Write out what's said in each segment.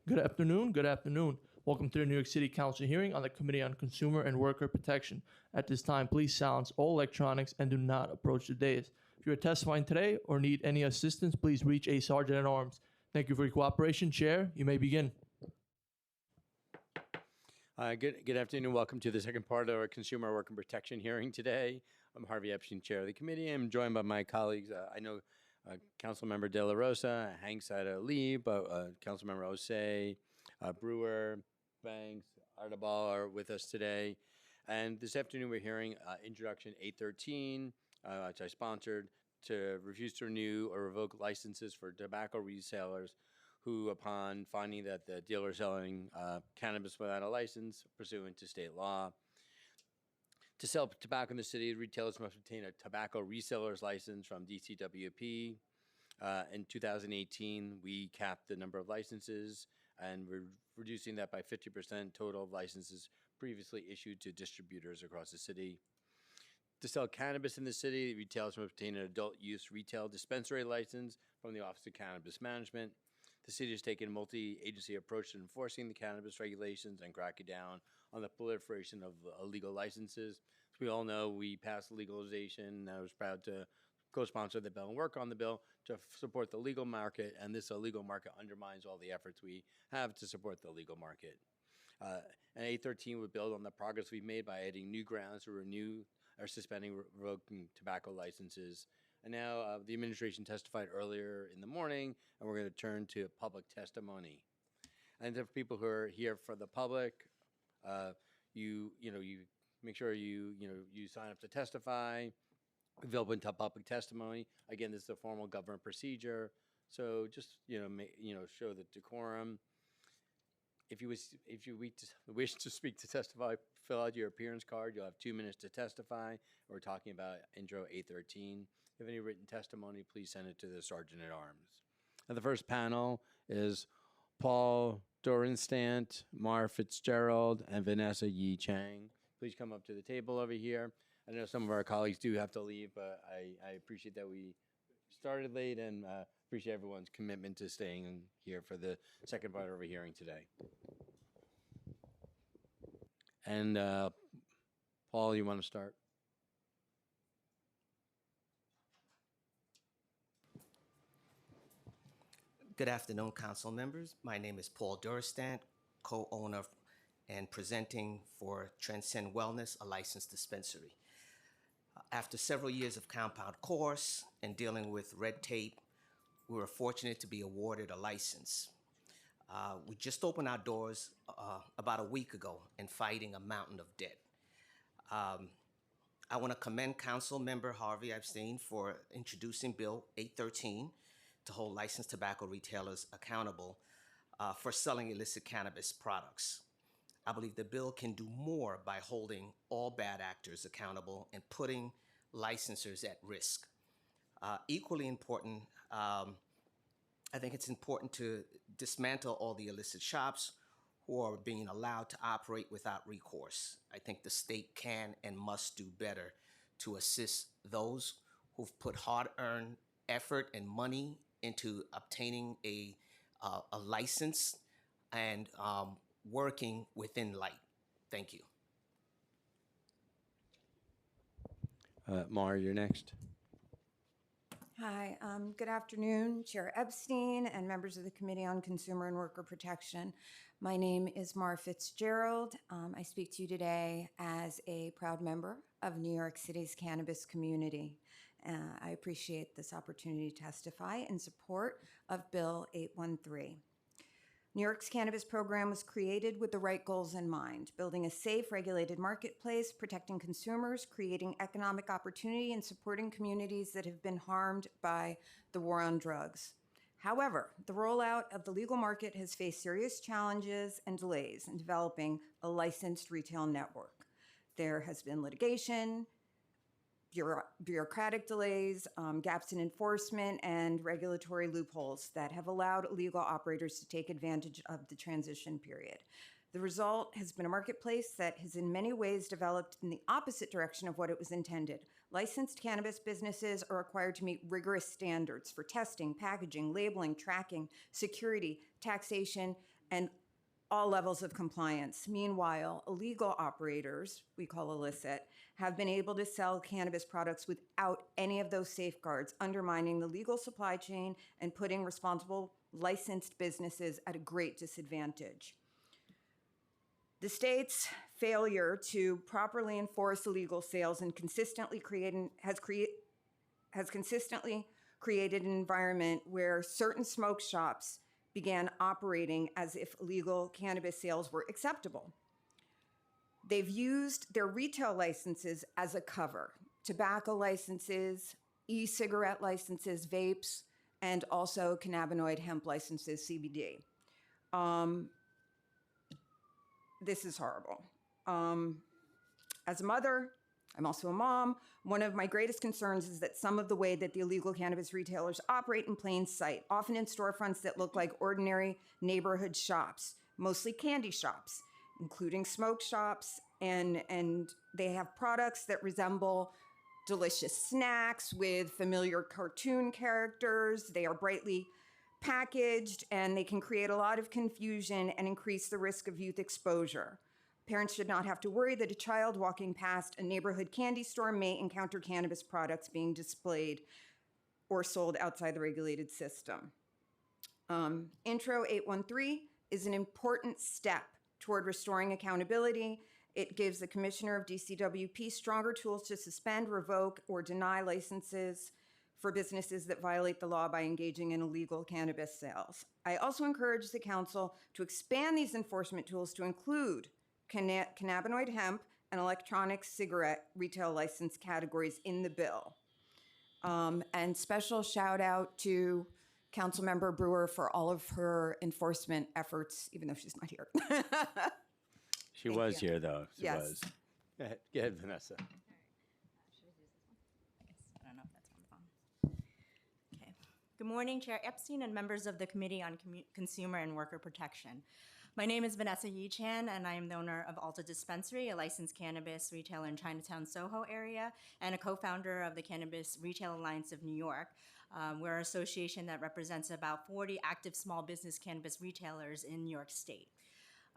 Good afternoon. Good afternoon. Welcome to the New York City Council hearing on the Committee on Consumer and Worker Protection. At this time, please silence all electronics and do not approach the dais. If you are testifying today or need any assistance, please reach a sergeant at arms. Thank you for your cooperation. Chair, you may begin. Good afternoon. Welcome to the second part of our Consumer Worker Protection hearing today. I'm Harvey Epstein, Chair of the committee. I'm joined by my colleagues. I know Councilmember De La Rosa, Hanks had to leave, but Councilmember Osei, Brewer, Banks, Artabal are with us today. And this afternoon we're hearing Introduction 813, which I sponsored, to refuse to renew or revoke licenses for tobacco resellers who, upon finding that the dealer is selling cannabis without a license pursuant to state law. To sell tobacco in the city, retailers must obtain a tobacco reseller's license from DCWP. In 2018, we capped the number of licenses, and we're reducing that by 50% total of licenses previously issued to distributors across the city. To sell cannabis in the city, retailers must obtain an adult use retail dispensary license from the Office of Cannabis Management. The city has taken a multi-agency approach to enforcing the cannabis regulations and cracking down on the proliferation of illegal licenses. As we all know, we passed legalization, and I was proud to co-sponsor the bill and work on the bill to support the legal market, and this illegal market undermines all the efforts we have to support the legal market. And 813 would build on the progress we've made by adding new grounds to renew or suspending revoking tobacco licenses. And now the administration testified earlier in the morning, and we're going to turn to public testimony. And for people who are here for the public, you make sure you sign up to testify. We've opened to public testimony. Again, this is a formal government procedure, so just show the decorum. If you wish to speak to testify, fill out your appearance card. You'll have 2 minutes to testify. We're talking about Intro 813. If you have any written testimony, please send it to the Sergeant at Arms. And the first panel is Paul Dorenstant, Mar Fitzgerald, and Vanessa Yi Chang. Please come up to the table over here. I know some of our colleagues do have to leave, but I appreciate that we started late and appreciate everyone's commitment to staying here for the second part of our hearing today. And Paul, you want to start? Good afternoon, council members. My name is Paul Dorenstant, co-owner and presenting for Transcend Wellness, a licensed dispensary. After several years of compound course and dealing with red tape, we were fortunate to be awarded a license. We just opened our doors about a week ago and fighting a mountain of debt. I want to commend Council Member Harvey Epstein for introducing Bill 813 to hold licensed tobacco retailers accountable for selling illicit cannabis products. I believe the bill can do more by holding all bad actors accountable and putting licensors at risk. Equally important, I think it's important to dismantle all the illicit shops who are being allowed to operate without recourse. I think the state can and must do better to assist those who've put hard-earned effort and money into obtaining a license and working within light. Thank you. Mar, you're next. Hi, good afternoon, Chair Epstein and members of the Committee on Consumer and Worker Protection. My name is Mar Fitzgerald. I speak to you today as a proud member of New York City's cannabis community. I appreciate this opportunity to testify in support of Bill 813. New York's cannabis program was created with the right goals in mind: building a safe, regulated marketplace, protecting consumers, creating economic opportunity, and supporting communities that have been harmed by the war on drugs. However, the rollout of the legal market has faced serious challenges and delays in developing a licensed retail network. There has been litigation, bureaucratic delays, gaps in enforcement, and regulatory loopholes that have allowed illegal operators to take advantage of the transition period. The result has been a marketplace that has in many ways developed in the opposite direction of what it was intended. Licensed cannabis businesses are required to meet rigorous standards for testing, packaging, labeling, tracking, security, taxation, and all levels of compliance. Meanwhile, illegal operators, we call illicit, have been able to sell cannabis products without any of those safeguards, undermining the legal supply chain and putting responsible licensed businesses at a great disadvantage. The state's failure to properly enforce illegal sales and has consistently created an environment where certain smoke shops began operating as if illegal cannabis sales were acceptable. They've used their retail licenses as a cover: tobacco licenses, e-cigarette licenses, vapes, and also cannabinoid hemp licenses, CBD. This is horrible. As a mother, I'm also a mom. One of my greatest concerns is that some of the way that the illegal cannabis retailers operate in plain sight, often in storefronts that look like ordinary neighborhood shops, mostly candy shops, including smoke shops, and they have products that resemble delicious snacks with familiar cartoon characters. They are brightly packaged, and they can create a lot of confusion and increase the risk of youth exposure. Parents should not have to worry that a child walking past a neighborhood candy store may encounter cannabis products being displayed or sold outside the regulated system. Intro 813 is an important step toward restoring accountability. It gives the Commissioner of DCWP stronger tools to suspend, revoke, or deny licenses for businesses that violate the law by engaging in illegal cannabis sales. I also encourage the Council to expand these enforcement tools to include cannabinoid hemp and electronic cigarette retail license categories in the bill. And special shout out to Councilmember Brewer for all of her enforcement efforts, even though she's not here. She was here, though. She Yes. was. Go ahead, Vanessa. I don't know if that's on the phone. Okay. Good morning, Chair Epstein and members of the Committee on Consumer and Worker Protection. My name is Vanessa Yi-Chan, and I am the owner of Alta Dispensary, a licensed cannabis retailer in Chinatown, Soho area, and a co-founder of the Cannabis Retail Alliance of New York. We're an association that represents about 40 active small business cannabis retailers in New York State.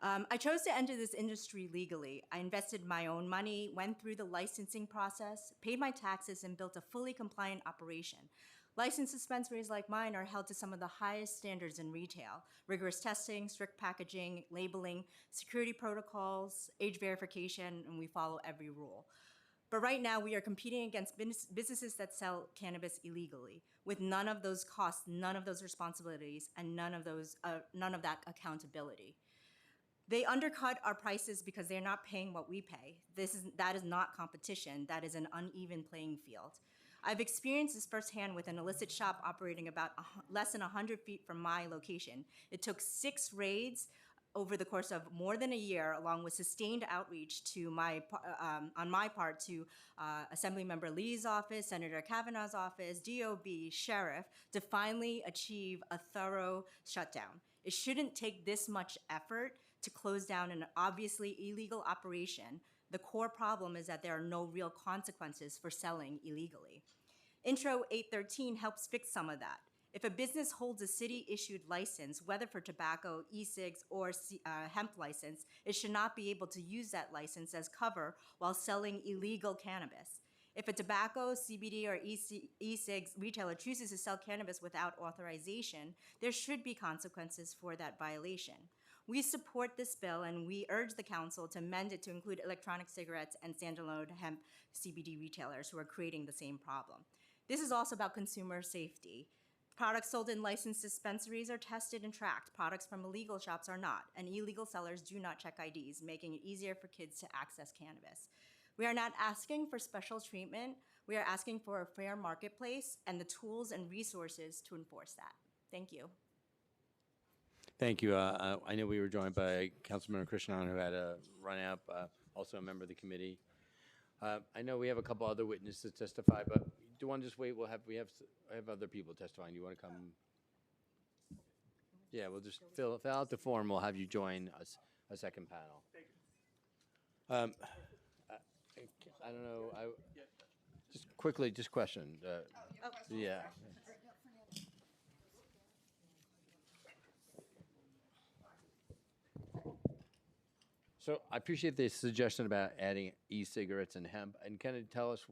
I chose to enter this industry legally. I invested my own money, went through the licensing process, paid my taxes, and built a fully compliant operation. Licensed dispensaries like mine are held to some of the highest standards in retail: rigorous testing, strict packaging, labeling, security protocols, age verification, and we follow every rule. But right now, we are competing against businesses that sell cannabis illegally, with none of those costs, none of those responsibilities, and none of that accountability. They undercut our prices because they're not paying what we pay. That is not competition. That is an uneven playing field. I've experienced this firsthand with an illicit shop operating about less than 100 feet from my location. It took 6 raids over the course of more than a year, along with sustained outreach on my part to Assemblymember Lee's office, Senator Kavanaugh's office, DOB, sheriff, to finally achieve a thorough shutdown. It shouldn't take this much effort to close down an obviously illegal operation. The core problem is that there are no real consequences for selling illegally. Intro 813 helps fix some of that. If a business holds a city-issued license, whether for tobacco, e-cigs, or hemp license, it should not be able to use that license as cover while selling illegal cannabis. If a tobacco, CBD, or e-cigs retailer chooses to sell cannabis without authorization, there should be consequences for that violation. We support this bill, and we urge the Council to amend it to include electronic cigarettes and standalone hemp CBD retailers who are creating the same problem. This is also about consumer safety. Products sold in licensed dispensaries are tested and tracked. Products from illegal shops are not, and illegal sellers do not check IDs, making it easier for kids to access cannabis. We are not asking for special treatment. We are asking for a fair marketplace and the tools and resources to enforce that. Thank you. Thank you. I know we were joined by Councilmember Krishnan, who had a run out, also a member of the committee. I know we have a couple other witnesses to testify, but do you want to just wait? We have other people testifying. Do you want to come? Yeah, we'll just fill out the form. We'll have you join us a second panel. I don't know. Just quickly, just question. Yeah. So I appreciate the suggestion about adding e-cigarettes and hemp. And can you tell us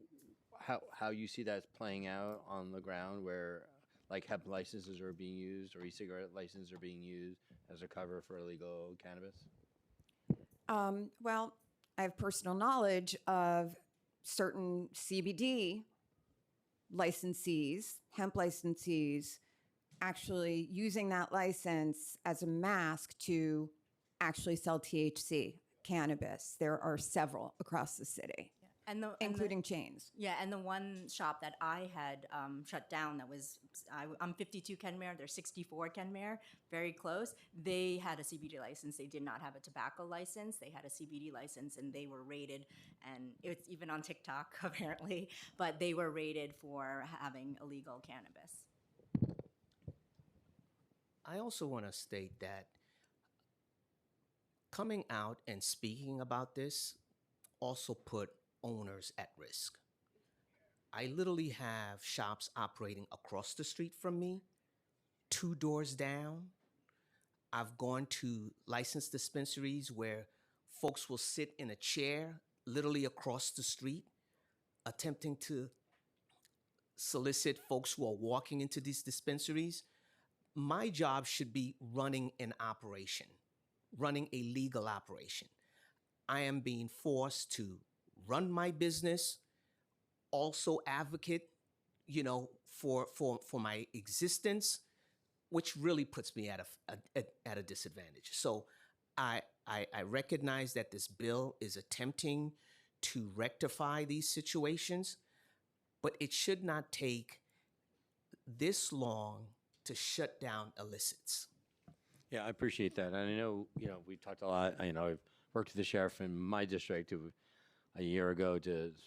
how you see that's playing out on the ground where like hemp licenses are being used or e-cigarette licenses are being used as a cover for illegal cannabis? Well, I have personal knowledge of certain CBD licensees, hemp licensees, actually using that license as a mask to actually sell THC cannabis. There are several across the city, including chains. Yeah, and the one shop that I had shut down that was, I'm 52 Kenmare, they're 64 Kenmare, very close. They had a CBD license. They did not have a tobacco license. They had a CBD license, and they were rated, and it's even on TikTok apparently, but they were rated for having illegal cannabis. I also want to state that coming out and speaking about this also put owners at risk. I literally have shops operating across the street from me, 2 doors down. I've gone to licensed dispensaries where folks will sit in a chair literally across the street, attempting to solicit folks who are walking into these dispensaries. My job should be running an operation, running a legal operation. I am being forced to run my business, also advocate, for my existence, which really puts me at a disadvantage. So I recognize that this bill is attempting to rectify these situations, but it should not take this long to shut down illicits. Yeah, I appreciate that. And I know, we talked a lot. I've worked with the sheriff in my district a year ago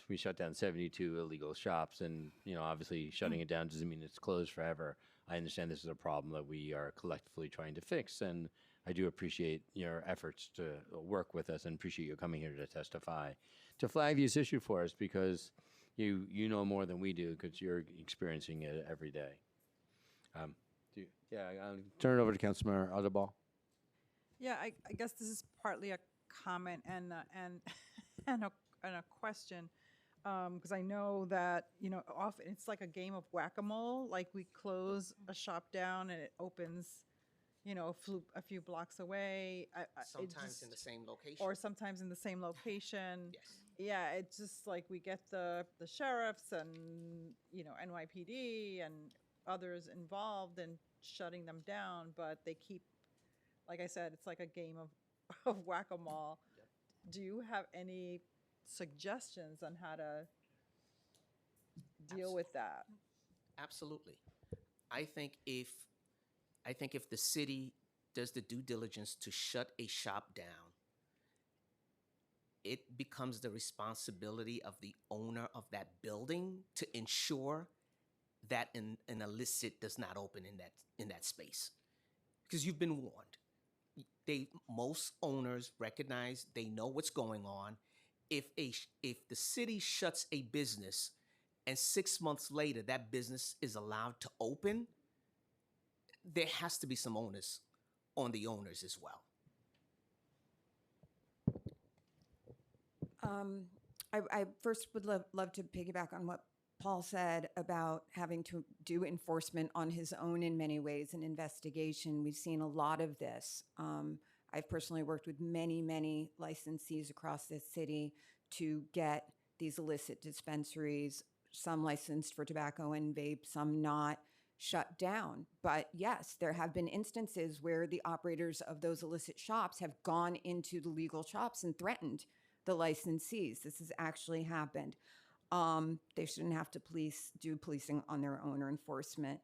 we shut down 72 illegal shops. And, obviously shutting it down doesn't mean it's closed forever. I understand this is a problem that we are collectively trying to fix. And I do appreciate your efforts to work with us and appreciate you coming here to testify, to flag this issue for us, because you know more than we do because you're experiencing it every day. I'll turn it over to Councilmember Audubon. Yeah, I guess this is partly a comment and and a question, because I know that often it's like a game of whack-a-mole. Like we close a shop down and it opens, a few blocks away. Sometimes in the same location. Or sometimes in the same location. Yes. Yeah, it's just like we get the sheriffs and NYPD and others involved in shutting them down, but they keep, like I said, it's like a game of whack-a-mole. Yep. Do you have any suggestions on how to deal with that? Absolutely. I think if the city does the due diligence to shut a shop down, it becomes the responsibility of the owner of that building to ensure that an illicit does not open in that space, because you've been warned. Most owners recognize, they know what's going on. If the city shuts a business and 6 months later that business is allowed to open, there has to be some onus on the owners as well. I first would love to piggyback on what Paul said about having to do enforcement on his own in many ways, an investigation. We've seen a lot of this. I've personally worked with many licensees across this city to get these illicit dispensaries, some licensed for tobacco and vape, some not, shut down. But yes, there have been instances where the operators of those illicit shops have gone into the legal shops and threatened the licensees. This has actually happened. They shouldn't have to do policing on their own or enforcement.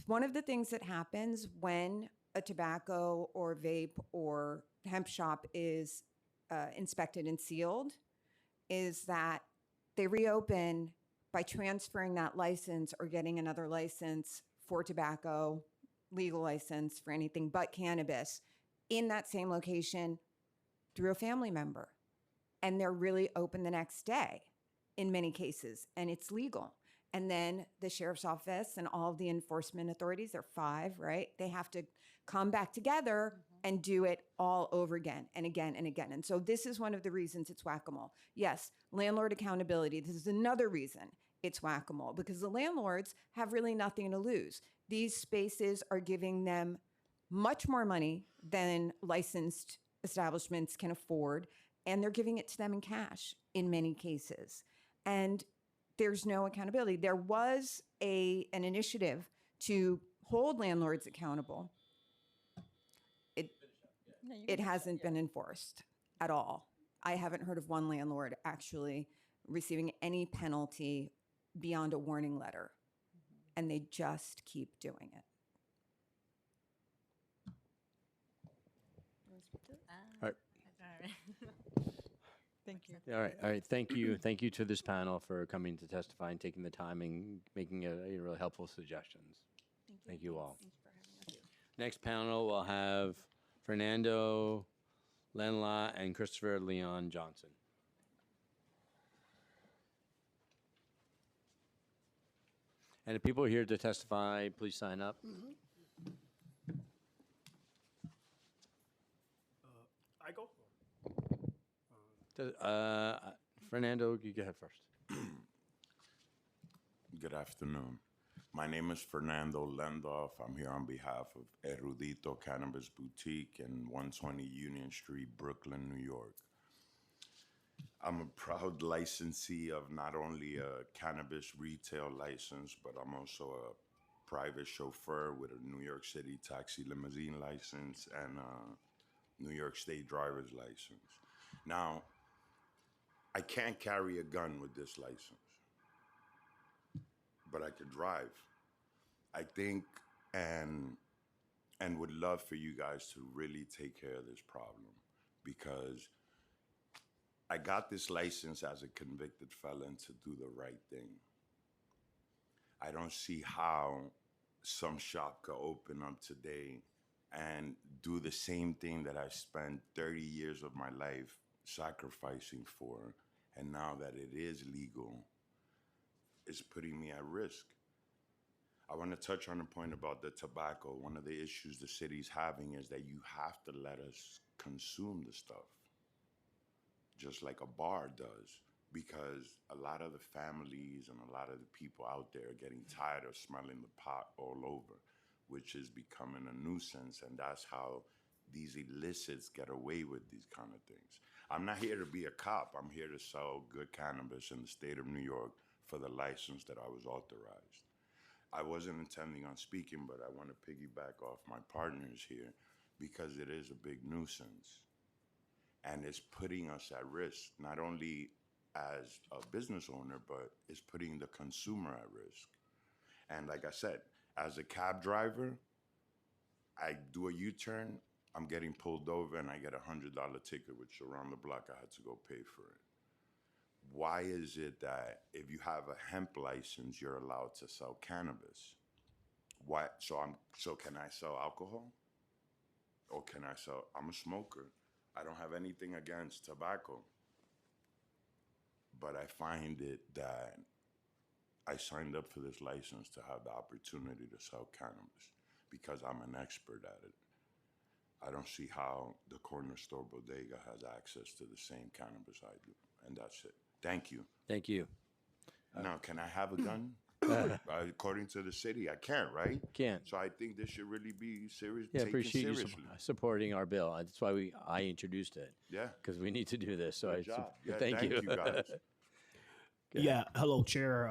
One of the things that happens when a tobacco or vape or hemp shop is inspected and sealed is that they reopen by transferring that license or getting another license for tobacco, legal license for anything but cannabis in that same location through a family member. And they're really open the next day in many cases, and it's legal. And then the sheriff's office and all of the enforcement authorities, there are 5, right? They have to come back together and do it all over again and again and again. And so this is one of the reasons it's whack-a-mole. Yes, landlord accountability. This is another reason it's whack-a-mole, because the landlords have really nothing to lose. These spaces are giving them much more money than licensed establishments can afford, and they're giving it to them in cash in many cases. And there's no accountability. There was an initiative to hold landlords accountable. It hasn't been enforced at all. I haven't heard of one landlord actually receiving any penalty beyond a warning letter, and they just keep doing it. All right. Thank you. All right. Thank you. Thank you to this panel for coming to testify and taking the time and making really helpful suggestions. Thank you all. Next panel will have Fernando Lenla and Christopher Leon Johnson. And if people are here to testify, please sign up. I go? Fernando, you go ahead first. Good afternoon. My name is Fernando Lendoff. I'm here on behalf of Erudito Cannabis Boutique in 120 Union Street, Brooklyn, New York. I'm a proud licensee of not only a cannabis retail license, but I'm also a private chauffeur with a New York City taxi limousine license and a New York State driver's license. Now, I can't carry a gun with this license, but I could drive. I think and would love for you guys to really take care of this problem, because I got this license as a convicted felon to do the right thing. I don't see how some shop could open up today and do the same thing that I spent 30 years of my life sacrificing for, and now that it is legal, it's putting me at risk. I want to touch on a point about the tobacco. One of the issues the city's having is that you have to let us consume the stuff, just like a bar does, because a lot of the families and a lot of the people out there are getting tired of smelling the pot all over, which is becoming a nuisance, and that's how these illicits get away with these kind of things. I'm not here to be a cop. I'm here to sell good cannabis in the state of New York for the license that I was authorized. I wasn't intending on speaking, but I want to piggyback off my partners here, because it is a big nuisance. And it's putting us at risk, not only as a business owner, but it's putting the consumer at risk. And like I said, as a cab driver, I do a U-turn, I'm getting pulled over, and I get a $100 ticket, which around the block I had to go pay for it. Why is it that if you have a hemp license, you're allowed to sell cannabis? Why? So can I sell alcohol? Or can I sell? I'm a smoker. I don't have anything against tobacco. But I find it that I signed up for this license to have the opportunity to sell cannabis because I'm an expert at it. I don't see how the corner store bodega has access to the same cannabis I do. And that's it. Thank you. Thank you. Now, can I have a gun? According to the city, I can't, right? Can't. So I think this should really be serious. Yeah, taken appreciate you seriously. supporting our bill. That's why I introduced it. Yeah. Because we need to do this. So Good job. Yeah, thank you. guys. Yeah, hello, Chair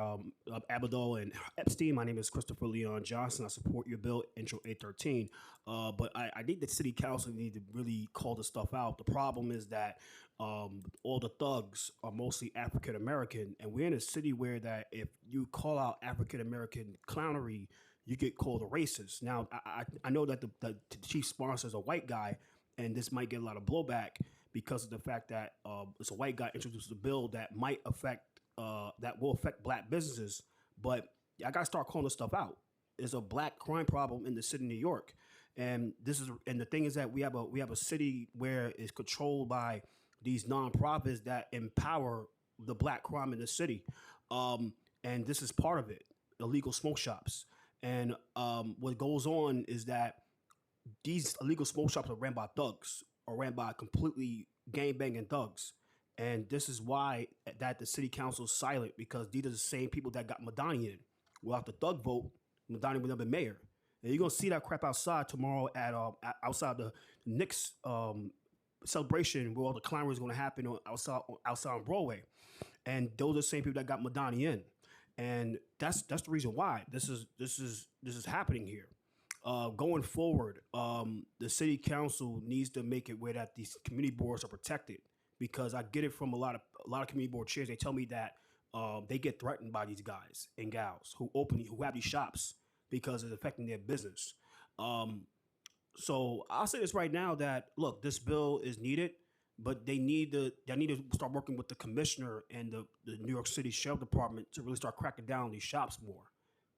Abadol and Epstein. My name is Christopher Leon Johnson. I support your bill, Intro 813. But I think the City Council need to really call this stuff out. The problem is that all the thugs are mostly African American, and we're in a city where that if you call out African American clownery, you get called a racist. Now, I know that the chief sponsor is a white guy, and this might get a lot of blowback because of the fact that it's a white guy introduced a bill that might affect that will affect black businesses. But I gotta start calling this stuff out. There's a black crime problem in the city of New York, and the thing is that we have a city where it's controlled by these nonprofits that empower the black crime in the city, and this is part of it. Illegal smoke shops, and what goes on is that these illegal smoke shops are ran by thugs or ran by completely gang banging thugs. And this is why that the city council is silent, because these are the same people that got Madani in. Without the thug vote, Madani would have been mayor. And you're gonna see that crap outside tomorrow outside the Knicks celebration where all the climbing is gonna happen outside on Broadway. And those are the same people that got Madani in. And that's the reason why this is happening here. Going forward, the city council needs to make it where that these community boards are protected, because I get it from a lot of community board chairs. They tell me that they get threatened by these guys and gals who have these shops because it's affecting their business. So I'll say this right now that look, this bill is needed, but they need to start working with the commissioner and the New York City Sheriff Department to really start cracking down on these shops more,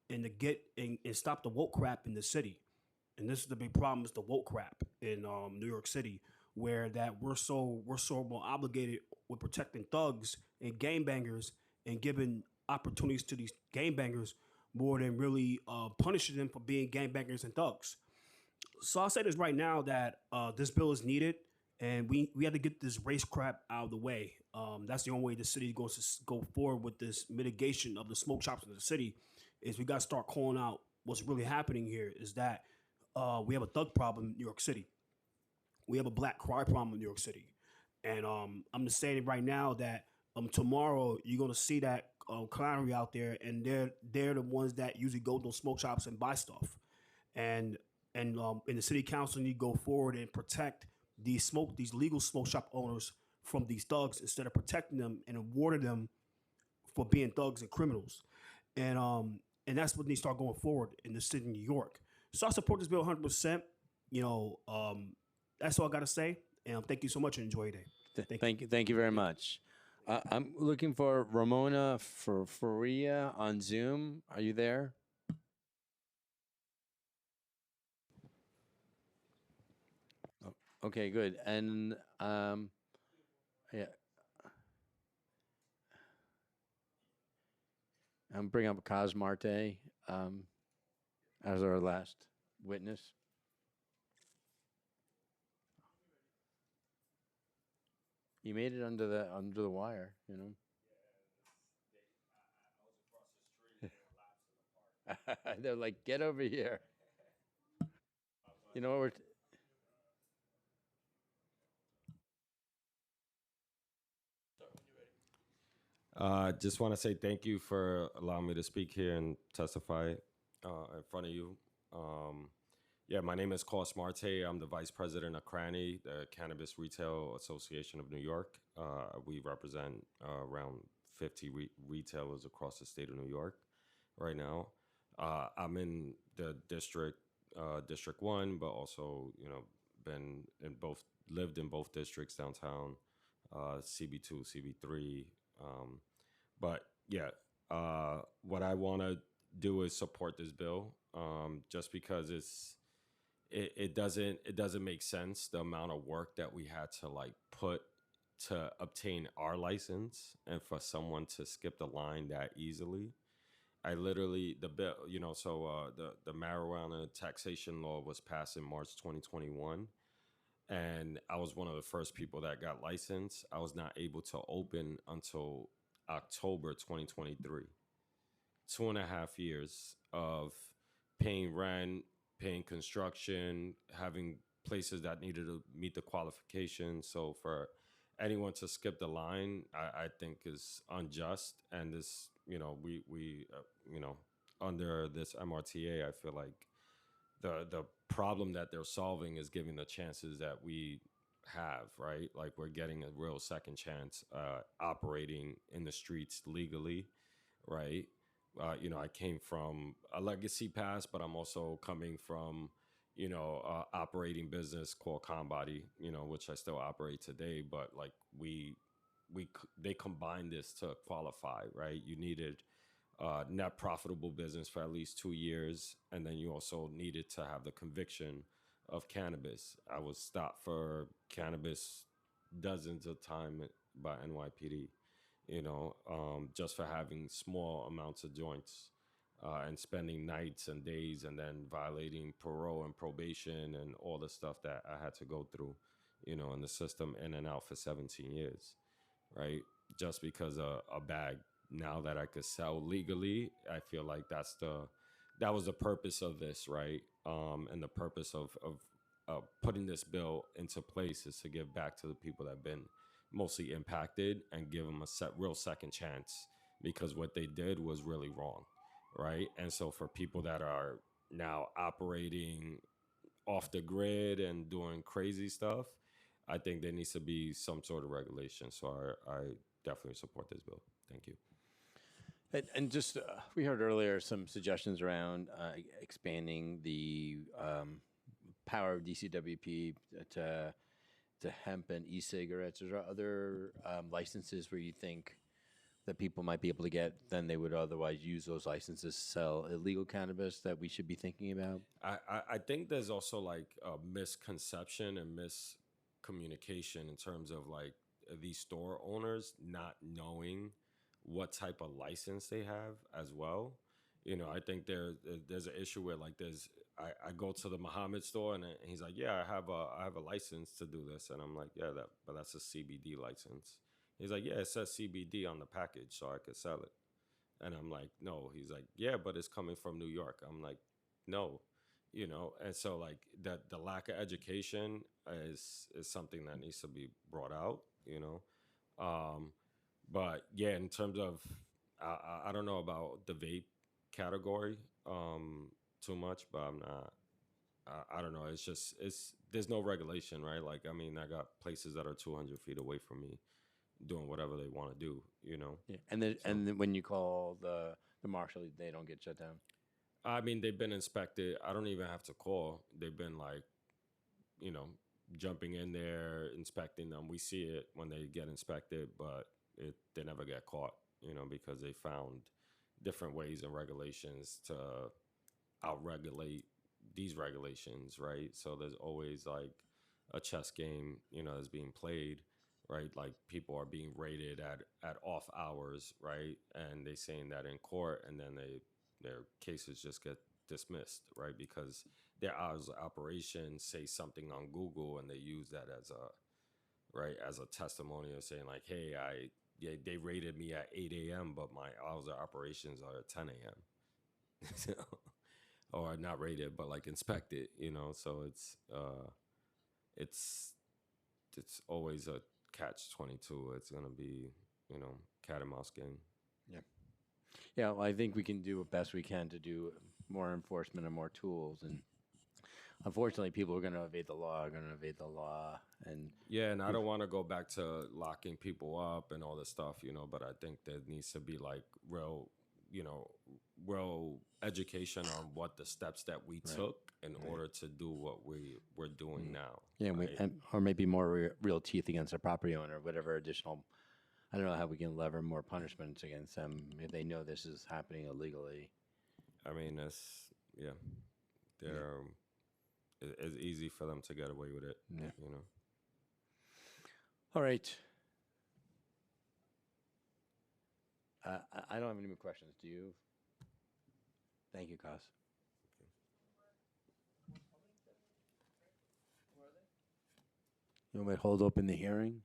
and to get and stop the woke crap in the city. And this is the big problem: is the woke crap in New York City, where that we're so more obligated with protecting thugs and gangbangers and giving opportunities to these gangbangers more than really punishing them for being gangbangers and thugs. So I'll say this right now that this bill is needed, and we have to get this race crap out of the way. That's the only way the city is going to go forward with this mitigation of the smoke shops in the city. Is we got to start calling out what's really happening here. Is that we have a thug problem in New York City. We have a black crime problem in New York City, and I'm just saying right now that tomorrow you're going to see that clownery out there, and they're the ones that usually go to those smoke shops and buy stuff, and and the city council need to go forward and protect these legal smoke shop owners from these thugs instead of protecting them and awarding them for being thugs and criminals, and that's what needs to start going forward in the city of New York. So I support this bill 100%. You know, that's all I got to say. And thank you so much and enjoy your day. Thank you very much. I'm looking for Ramona Faria on Zoom. Are you there? Oh, okay, good. And yeah, I'm bringing up Kaz Marte as our last witness. You made it under the wire, you know. They're like, get over here. You know what we're. Just want to say thank you for allowing me to speak here and testify in front of you. Yeah, my name is Cos Marte. I'm the vice president of CRANI, the Cannabis Retail Association of New York. We represent around 50 retailers across the state of New York right now. I'm in the District 1, but also, lived in both districts downtown, CB2, CB3. But yeah, what I want to do is support this bill, just because it doesn't make sense the amount of work that we had to put to obtain our license, and for someone to skip the line that easily. I literally the bill, the marijuana taxation law was passed in March 2021, and I was one of the first people that got licensed. I was not able to open until October 2023. 2.5 years of paying rent, paying construction, having places that needed to meet the qualifications. So for anyone to skip the line, I think is unjust. And this, under this MRTA, I feel like the problem that they're solving is giving the chances that we have, right? Like we're getting a real second chance operating in the streets legally, right? I came from a legacy past, but I'm also coming from, operating business called Combody, which I still operate today. But like they combined this to qualify, right? You needed net profitable business for at least 2 years, and then you also needed to have the conviction of cannabis. I was stopped for cannabis dozens of times by NYPD, just for having small amounts of joints. and spending nights and days and then violating parole and probation and all the stuff that I had to go through, in the system in and out for 17 years, right? Just because a bag now that I could sell legally, I feel like that was the purpose of this, right? And the purpose of putting this bill into place is to give back to the people that have been mostly impacted and give them a real second chance, because what they did was really wrong, right? And so for people that are now operating off the grid and doing crazy stuff, I think there needs to be some sort of regulation. So I definitely support this bill. Thank you. And just, we heard earlier some suggestions around expanding the power of DCWP to hemp and e-cigarettes. Is there other licenses where you think that people might be able to get than they would otherwise use those licenses to sell illegal cannabis that we should be thinking about? I think there's also like a misconception and miscommunication in terms of like these store owners not knowing what type of license they have as well. I think there's an issue where like I go to the Muhammad store and he's like, yeah, I have a license to do this, and I'm like, yeah, but that's a CBD license. He's like, yeah, it says CBD on the package, so I could sell it. And I'm like, no. He's like, yeah, but it's coming from New York. I'm like, no, And so like that, the lack of education is something that needs to be brought out. But yeah, in terms of, I don't know about the vape category too much, but I'm not. I don't know. There's no regulation, right? Like, I mean, I got places that are 200 feet away from me doing whatever they want to do. Yeah. And then when you call the marshal, they don't get shut down. I mean, they've been inspected. I don't even have to call. They've been like, jumping in there, inspecting them. We see it when they get inspected, but they never get caught, because they found different ways and regulations to outregulate these regulations, right? So there's always like a chess game, that's being played, right? Like people are being raided at off hours, right? And they saying that in court, and then their cases just get dismissed, right? Because their hours of operation say something on Google, and they use that as a testimonial saying like, hey, they raided me at 8 a.m., but my hours of operations are at 10 a.m. Or not raided, but like inspected, So it's always a catch-22. It's gonna be, cat and mouse game. Yeah. Yeah, well, I think we can do what best we can to do more enforcement and more tools. And unfortunately, people are going to evade the law, And yeah, and I don't want to go back to locking people up and all this stuff, but I think there needs to be like real education on what the steps that we took in order to do what we're doing now. Yeah, right? or maybe more real teeth against a property owner, whatever additional. I don't know how we can lever more punishments against them if they know this is happening illegally. I mean, it's easy for them to get away with it. Yeah. All right. I don't have any more questions. Do you? Thank you, Kos. You want me to hold open the hearing?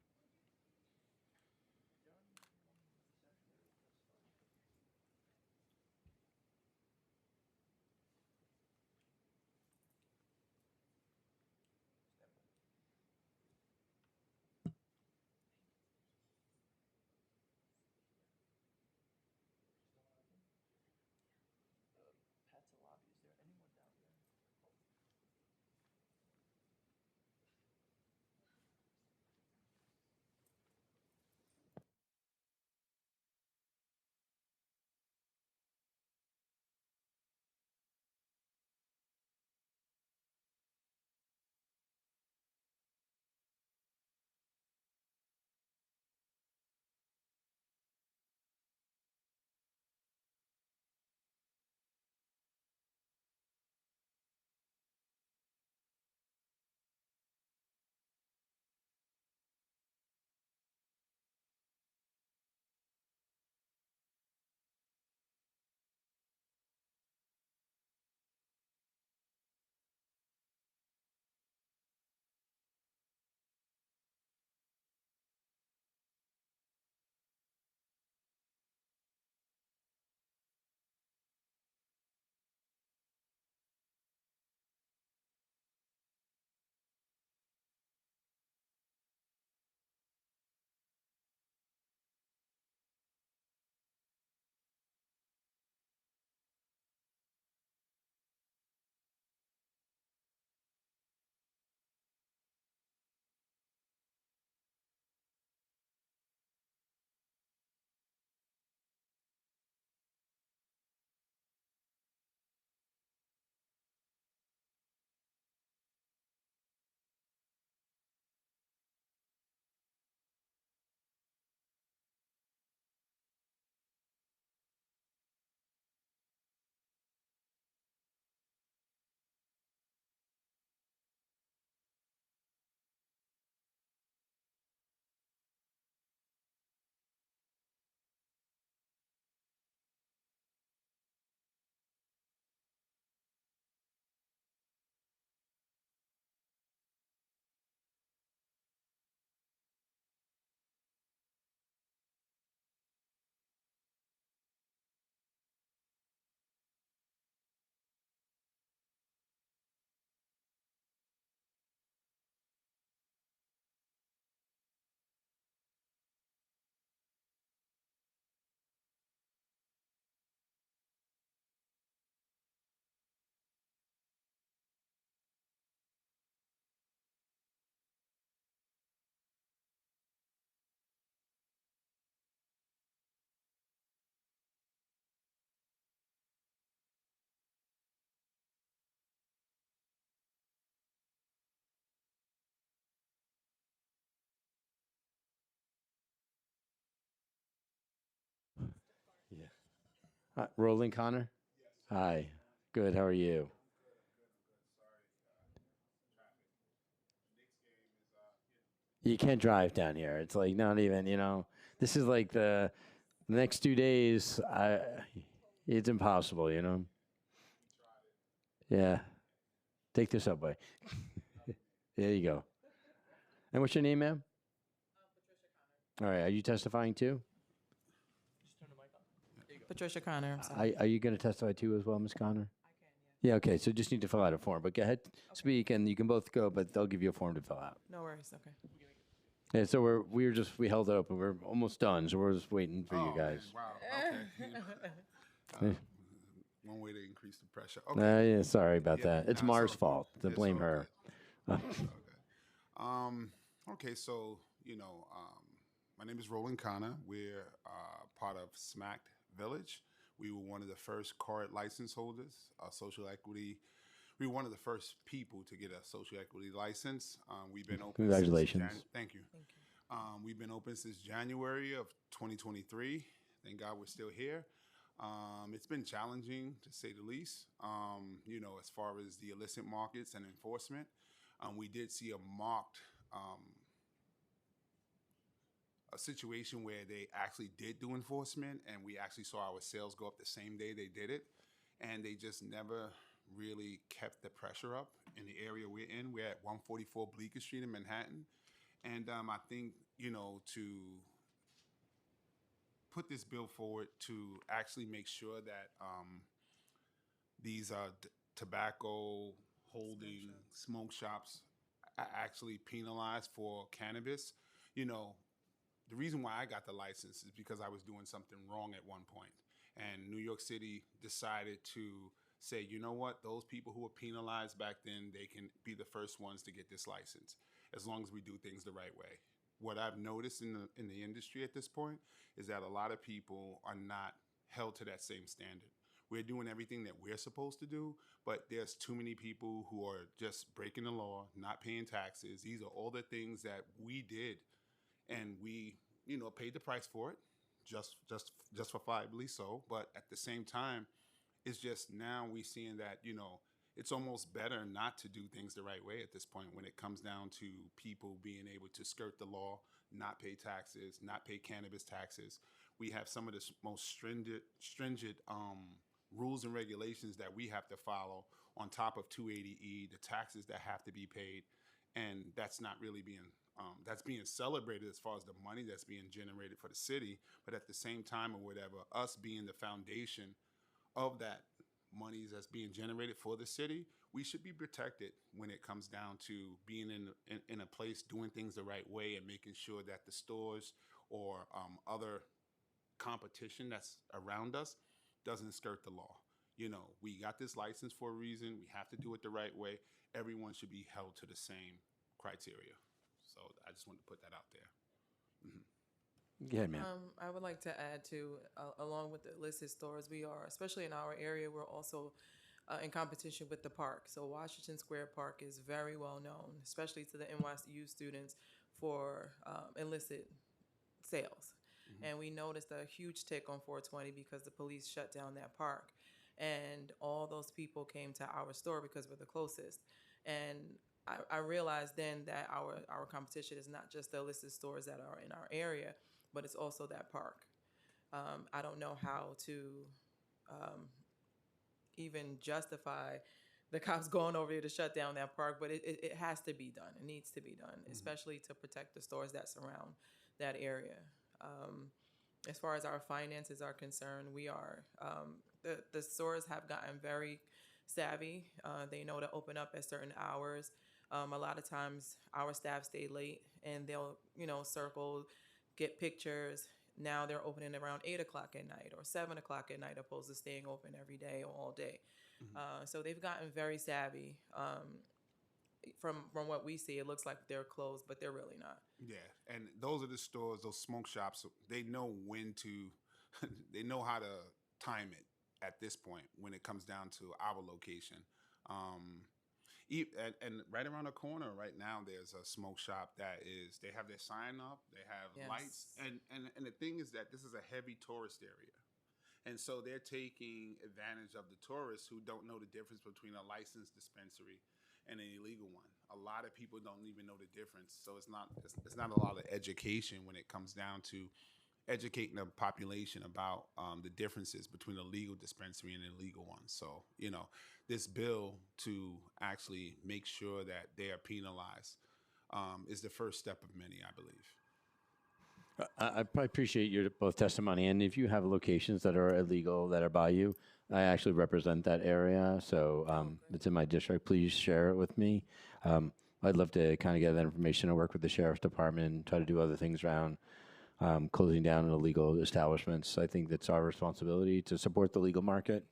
Roland Connor? Hi. Good. How are you? You can't drive down here. It's like not even, this is like the next 2 days. It's impossible, Yeah. Take the subway. There you go. And what's your name, ma'am? All right. Are you testifying too? Patricia Connor, I'm sorry. Are you going to testify too as well, Ms. Connor? Yeah, okay. So just need to fill out a form. But go ahead, speak, and you can both go, but they'll give you a form to fill out. No worries, okay. Yeah, so we held it open. We're almost done, so we're just waiting for you guys. Man, wow. Okay. One way to increase the pressure. Okay. Yeah, sorry about Yeah, that. It's nah, Mars' all fault. good. To It's blame all her. good. Okay, so, my name is Roland Connor. We're part of Smacked Village. We were one of the first card license holders, social equity. We were one of the first people to get a social equity license. We've been open. Congratulations. Thank you. Thank you. We've been open since January of 2023. Thank God we're still here. It's been challenging to say the least. As far as the illicit markets and enforcement, we did see a situation where they actually did do enforcement, and we actually saw our sales go up the same day they did it, and they just never really kept the pressure up in the area we're in. We're at 144 Bleecker Street in Manhattan, and I think to put this bill forward to actually make sure that these tobacco holding smoke shops are actually penalized for cannabis. The reason why I got the license is because I was doing something wrong at one point. And New York City decided to say, you know what, those people who were penalized back then, they can be the first ones to get this license, as long as we do things the right way. What I've noticed in the industry at this point is that a lot of people are not held to that same standard. We're doing everything that we're supposed to do, but there's too many people who are just breaking the law, not paying taxes. These are all the things that we did, and we, paid the price for it, justifiably so. But at the same time, it's just now we seeing that, it's almost better not to do things the right way at this point when it comes down to people being able to skirt the law, not pay taxes, not pay cannabis taxes. We have some of the most stringent rules and regulations that we have to follow on top of 280E, the taxes that have to be paid. And that's not really that's being celebrated as far as the money that's being generated for the city. But at the same time or whatever, us being the foundation of that monies that's being generated for the city, we should be protected when it comes down to being in a place doing things the right way and making sure that the stores or other competition that's around us doesn't skirt the law. We got this license for a reason. We have to do it the right way. Everyone should be held to the same criteria. So I just wanted to put that out there. Go ahead, ma'am. I would like to add to, along with the illicit stores, we are, especially in our area, we're also in competition with the park. So Washington Square Park is very well known, especially to the NYU students, for illicit sales. And we noticed a huge tick on 420 because the police shut down that park. And all those people came to our store because we're the closest. And I realized then that our competition is not just the illicit stores that are in our area, but it's also that park. I don't know how to even justify the cops going over there to shut down that park, but it has to be done. It needs to be done, especially to protect the stores that surround that area. As far as our finances are concerned, we are, the stores have gotten very savvy. They know to open up at certain hours. A lot of times our staff stay late and they'll, circle, get pictures. Now they're opening around 8 o'clock at night or 7 o'clock at night, opposed to staying open every day or all day. So they've gotten very savvy. From what we see, it looks like they're closed, but they're really not. Yeah, and those are the stores, those smoke shops, they know when to, they know how to time it at this point when it comes down to our location. And right around the corner right now, there's a smoke shop they have their sign up, they have Yes. lights. And the thing is that this is a heavy tourist area. And so they're taking advantage of the tourists who don't know the difference between a licensed dispensary and an illegal one. A lot of people don't even know the difference. So it's not a lot of education when it comes down to educating the population about the differences between a legal dispensary and an illegal one. So, this bill to actually make sure that they are penalized is the first step of many, I believe. I appreciate your both testimony, and if you have locations that are illegal that are by you, I actually represent that area, so it's in my district. Please share it with me. I'd love to kind of get that information and work with the sheriff's department and try to do other things around closing down illegal establishments. I think that's our responsibility to support the legal market.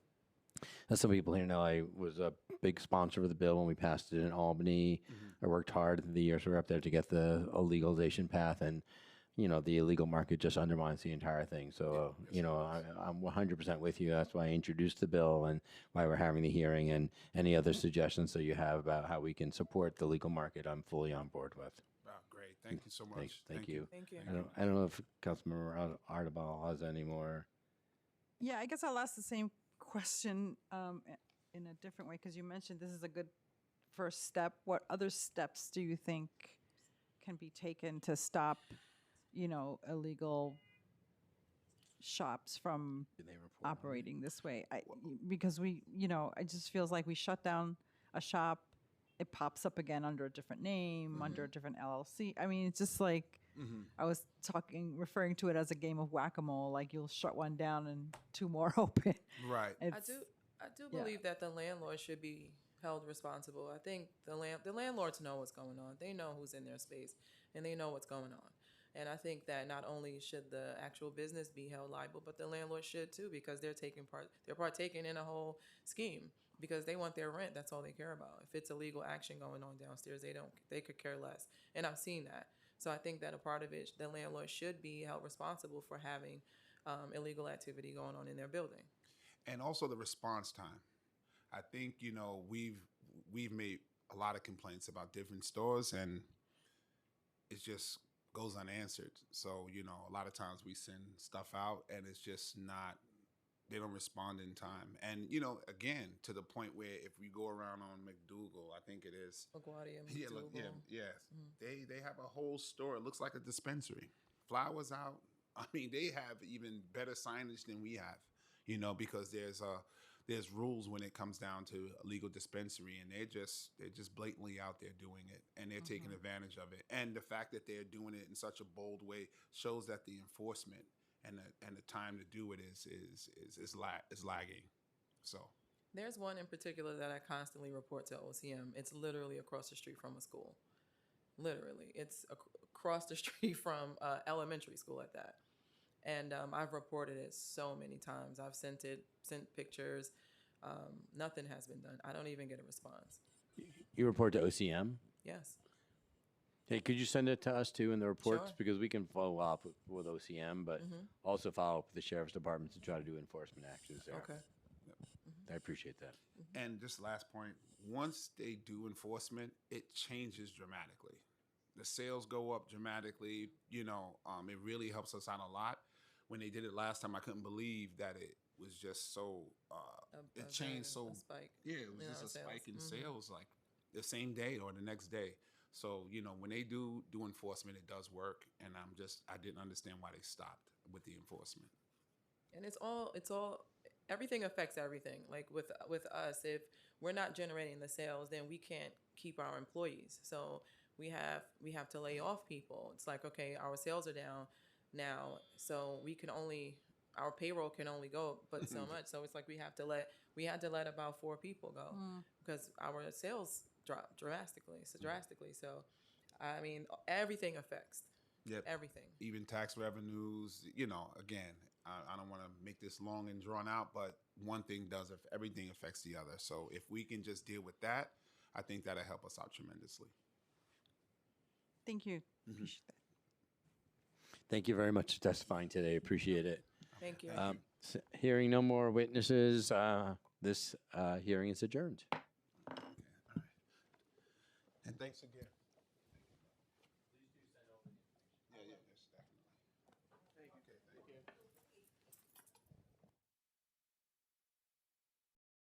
As some people here know, I was a big sponsor of the bill when we passed it in Albany. I worked hard in the years we were up there to get the legalization path, and the illegal market just undermines the entire thing. So, I'm 100% with you. That's why I introduced the bill and why we're having the hearing, and any other suggestions that you have about how we can support the legal market, I'm fully on board with. Wow, great. Thank you so much. Thank you. Thank you. I don't know if Councilmember Artibal has any more. Yeah, I guess I'll ask the same question in a different way, because you mentioned this is a good first step. What other steps do you think can be taken to stop, illegal shops from operating this way? Because it just feels like we shut down a shop, it pops up again under a different name, under a different LLC. I mean, it's just like, I was referring to it as a game of whack-a-mole. Like, you'll shut one down and two more open. Right. I do believe that the landlord should be held responsible. I think the landlords know what's going on. They know who's in their space, and they know what's going on. And I think that not only should the actual business be held liable, but the landlord should too, because they're partaking in a whole scheme because they want their rent. That's all they care about. If it's illegal action going on downstairs, they could care less. And I've seen that. So I think that a part of it, the landlord should be held responsible for having illegal activity going on in their building. And also the response time. I think, we've made a lot of complaints about different stores, and it just goes unanswered. So, a lot of times we send stuff out and it's just they don't respond in time. And, again, to the point where if we go around on McDougal, I think it is. LaGuardia, Yes. They have a whole store. It looks like a dispensary. Flowers out. I mean, they have even better signage than we have, because there's rules when it comes down to a legal dispensary, and they're just blatantly out there doing it, and they're taking advantage of it. And the fact that they're doing it in such a bold way shows that the enforcement and the time to do it is lagging. So there's one in particular that I constantly report to OCM. It's literally across the street from a school. Literally, it's across the street from elementary school at that. And I've reported it so many times. I've sent pictures. Nothing has been done. I don't even get a response. You report to OCM? Yes. Hey, could you send it to us too in the reports? Sure. Because we can follow up with OCM, but also follow up with the sheriff's department to try to do enforcement actions there. Okay. I appreciate that. And just last point, once they do enforcement, it changes dramatically. The sales go up dramatically. It really helps us out a lot. When they did it last time, I couldn't believe that it was just so, it changed so, a spike. Yeah, it was just a spike in sales like the same day or the next day. So, when they do enforcement, it does work. And I didn't understand why they stopped with the enforcement. And it's all, everything affects everything. Like with us, if we're not generating the sales, then we can't keep our employees. So we have to lay off people. It's like, okay, our sales are down now, so our payroll can only go but so much. So it's like we had to let about 4 people go because our sales dropped drastically. So I mean, everything affects. Yep. Everything. Even tax revenues, again, I don't want to make this long and drawn out, but one thing does, if everything affects the other. So if we can just deal with that, I think that'll help us out tremendously. Thank you. Appreciate that. Thank you very much for testifying today. Appreciate it. Thank you. Hearing no more witnesses, this hearing is adjourned. And thanks again.